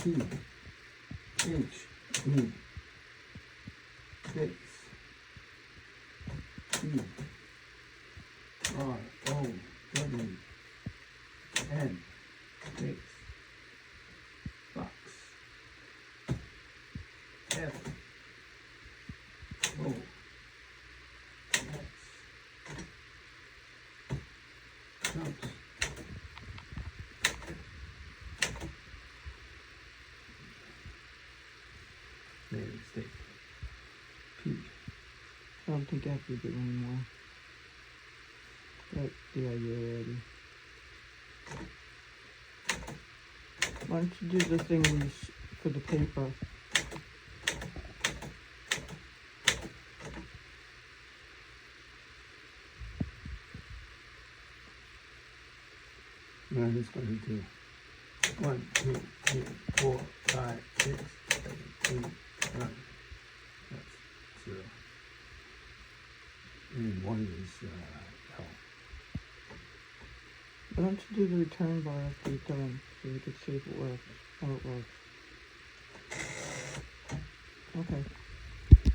T, H, E, 6, T, R, O, W, N, 6, box, F, O, X, jumps, made a mistake, P. I don't think I have to do anymore. Got the idea already. Why don't you do the things for the paper? And I'm just going to do 1, 2, 3, 4, 5, 6, 7, 8, 9. That's 0. And 1 is L. Why don't you do the return bar after you're done so we can see if it works, how it works. Okay.